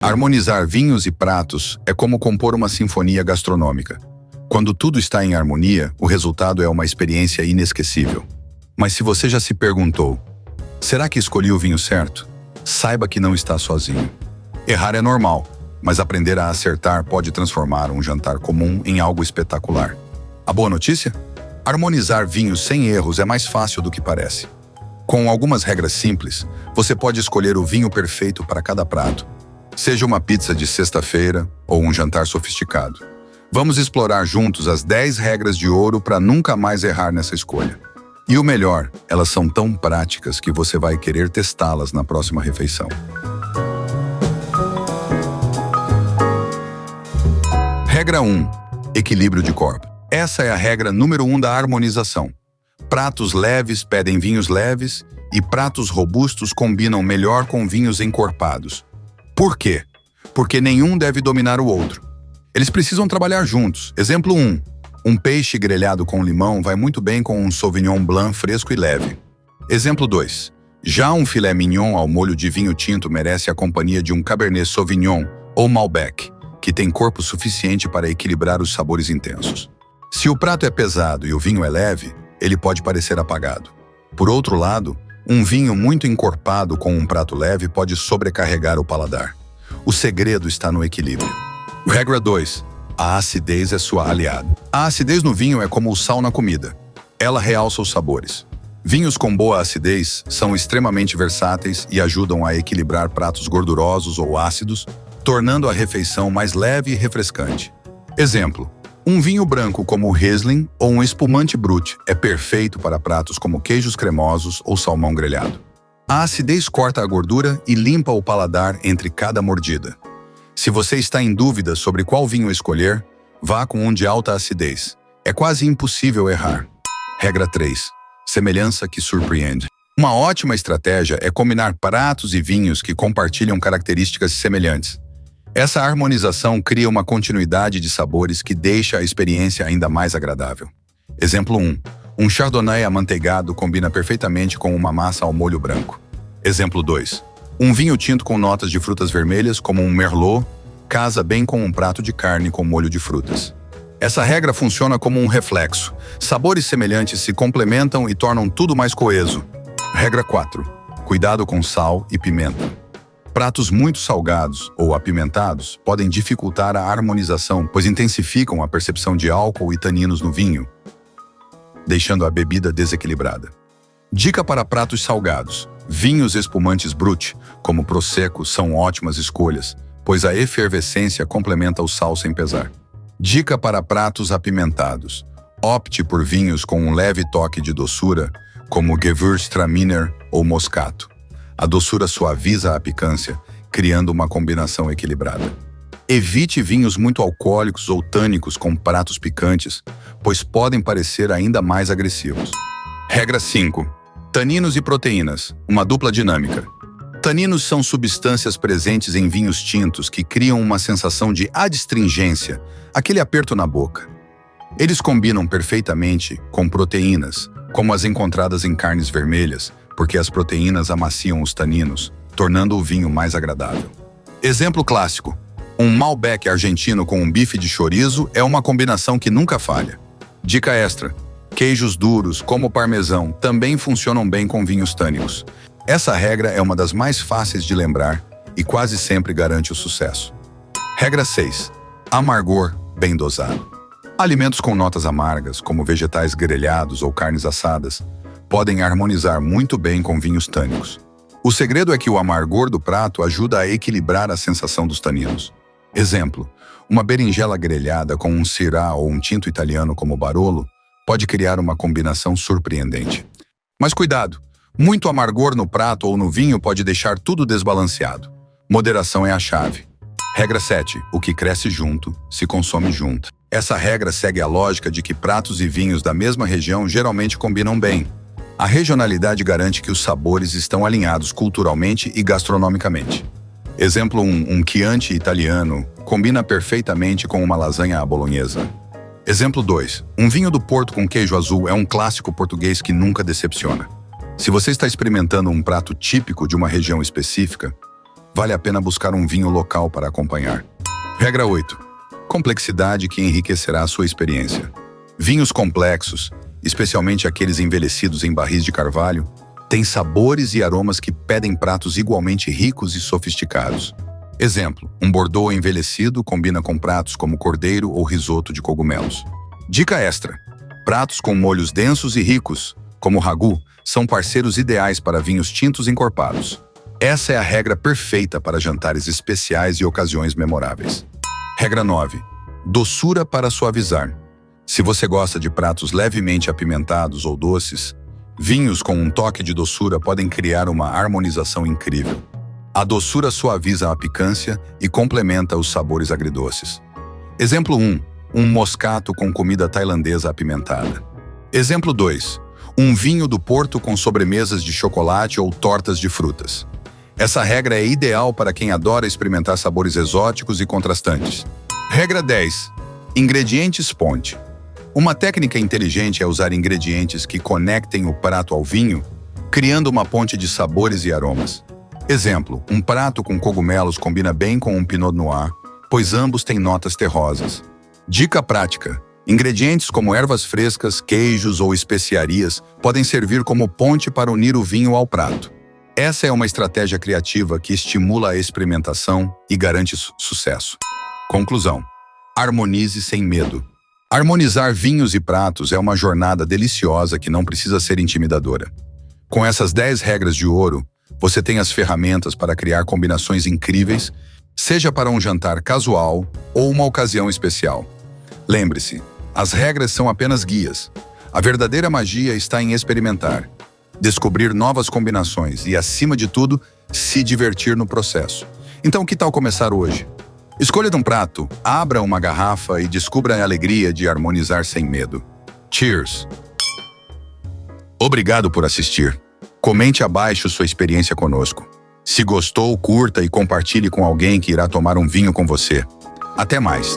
Harmonizar vinhos e pratos é como compor uma sinfonia gastronômica. Quando tudo está em harmonia, o resultado é uma experiência inesquecível. Mas se você já se perguntou, será que escolhi o vinho certo? Saiba que não está sozinho. Errar é normal, mas aprender a acertar pode transformar um jantar comum em algo espetacular. A boa notícia? Harmonizar vinhos sem erros é mais fácil do que parece. Com algumas regras simples, você pode escolher o vinho perfeito para cada prato, seja uma pizza de sexta-feira ou um jantar sofisticado. Vamos explorar juntos as 10 regras de ouro para nunca mais errar nessa escolha. E o melhor, elas são tão práticas que você vai querer testá-las na próxima refeição. Regra 1. Equilíbrio de corpo. Essa é a regra número 1 da harmonização. Pratos leves pedem vinhos leves e pratos robustos combinam melhor com vinhos encorpados. Por quê? Porque nenhum deve dominar o outro. Eles precisam trabalhar juntos. Exemplo 1. Um peixe grelhado com limão vai muito bem com um Sauvignon Blanc fresco e leve. Exemplo 2. Já um filé mignon ao molho de vinho tinto merece a companhia de um Cabernet Sauvignon ou Malbec, que tem corpo suficiente para equilibrar os sabores intensos. Se o prato é pesado e o vinho é leve, ele pode parecer apagado. Por outro lado, um vinho muito encorpado com um prato leve pode sobrecarregar o paladar. O segredo está no equilíbrio. Regra 2. A acidez é sua aliada. A acidez no vinho é como o sal na comida. Ela realça os sabores. Vinhos com boa acidez são extremamente versáteis e ajudam a equilibrar pratos gordurosos ou ácidos, tornando a refeição mais leve e refrescante. Exemplo: um vinho branco como o Riesling ou um espumante Brut é perfeito para pratos como queijos cremosos ou salmão grelhado. A acidez corta a gordura e limpa o paladar entre cada mordida. Se você está em dúvida sobre qual vinho escolher, vá com um de alta acidez. É quase impossível errar. Regra 3. Semelhança que surpreende. Uma ótima estratégia é combinar pratos e vinhos que compartilham características semelhantes. Essa harmonização cria uma continuidade de sabores que deixa a experiência ainda mais agradável. Exemplo 1. Um Chardonnay amanteigado combina perfeitamente com uma massa ao molho branco. Exemplo 2. Um vinho tinto com notas de frutas vermelhas, como um Merlot, casa bem com um prato de carne com molho de frutas. Essa regra funciona como um reflexo. Sabores semelhantes se complementam e tornam tudo mais coeso. Regra 4. Cuidado com sal e pimenta. Pratos muito salgados ou apimentados podem dificultar a harmonização, pois intensificam a percepção de álcool e taninos no vinho, deixando a bebida desequilibrada. Dica para pratos salgados. Vinhos espumantes Brut, como Prosecco, são ótimas escolhas, pois a efervescência complementa o sal sem pesar. Dica para pratos apimentados. Opte por vinhos com um leve toque de doçura, como Gewürztraminer ou Moscato. A doçura suaviza a picância, criando uma combinação equilibrada. Evite vinhos muito alcoólicos ou tânicos com pratos picantes, pois podem parecer ainda mais agressivos. Regra 5. Taninos e proteínas, uma dupla dinâmica. Taninos são substâncias presentes em vinhos tintos que criam uma sensação de adstringência, aquele aperto na boca. Eles combinam perfeitamente com proteínas, como as encontradas em carnes vermelhas, porque as proteínas amaciam os taninos, tornando o vinho mais agradável. Exemplo clássico: um Malbec argentino com um bife de chorizo é uma combinação que nunca falha. Dica extra: queijos duros, como o parmesão, também funcionam bem com vinhos tânicos. Essa regra é uma das mais fáceis de lembrar e quase sempre garante o sucesso. Regra 6. Amargor bem dosado. Alimentos com notas amargas, como vegetais grelhados ou carnes assadas, podem harmonizar muito bem com vinhos tânicos. O segredo é que o amargor do prato ajuda a equilibrar a sensação dos taninos. Exemplo: uma berinjela grelhada com um Syrah ou um tinto italiano como Barolo pode criar uma combinação surpreendente. Mas cuidado! Muito amargor no prato ou no vinho pode deixar tudo desbalanceado. Moderação é a chave. Regra 7. O que cresce junto, se consome junto. Essa regra segue a lógica de que pratos e vinhos da mesma região geralmente combinam bem. A regionalidade garante que os sabores estão alinhados culturalmente e gastronomicamente. Exemplo 1. Um Chianti italiano combina perfeitamente com uma lasanha à bolonhesa. Exemplo 2. Um vinho do Porto com queijo azul é um clássico português que nunca decepciona. Se você está experimentando um prato típico de uma região específica, vale a pena buscar um vinho local para acompanhar. Regra 8. Complexidade que enriquecerá a sua experiência. Vinhos complexos, especialmente aqueles envelhecidos em barris de carvalho, têm sabores e aromas que pedem pratos igualmente ricos e sofisticados. Exemplo, um Bordeaux envelhecido combina com pratos como cordeiro ou risoto de cogumelos. Dica extra: pratos com molhos densos e ricos, como ragu, são parceiros ideais para vinhos tintos encorpados. Essa é a regra perfeita para jantares especiais e ocasiões memoráveis. Regra 9. Doçura para suavizar. Se você gosta de pratos levemente apimentados ou doces, vinhos com um toque de doçura podem criar uma harmonização incrível. A doçura suaviza a picância e complementa os sabores agridoces. Exemplo 1. Um moscato com comida tailandesa apimentada. Exemplo 2. Um vinho do Porto com sobremesas de chocolate ou tortas de frutas. Essa regra é ideal para quem adora experimentar sabores exóticos e contrastantes. Regra 10. Ingredientes ponte. Uma técnica inteligente é usar ingredientes que conectem o prato ao vinho, criando uma ponte de sabores e aromas. Exemplo, um prato com cogumelos combina bem com um Pinot Noir, pois ambos têm notas terrosas. Dica prática: ingredientes como ervas frescas, queijos ou especiarias podem servir como ponte para unir o vinho ao prato. Essa é uma estratégia criativa que estimula a experimentação e garante sucesso. Conclusão: harmonize sem medo. Harmonizar vinhos e pratos é uma jornada deliciosa que não precisa ser intimidadora. Com essas 10 regras de ouro, você tem as ferramentas para criar combinações incríveis, seja para um jantar casual ou uma ocasião especial. Lembre-se, as regras são apenas guias. A verdadeira magia está em experimentar, descobrir novas combinações e, acima de tudo, se divertir no processo. Então, que tal começar hoje? Escolha um prato, abra uma garrafa e descubra a alegria de harmonizar sem medo. Cheers! Obrigado por assistir. Comente abaixo sua experiência conosco. Se gostou, curta e compartilhe com alguém que irá tomar um vinho com você. Até mais!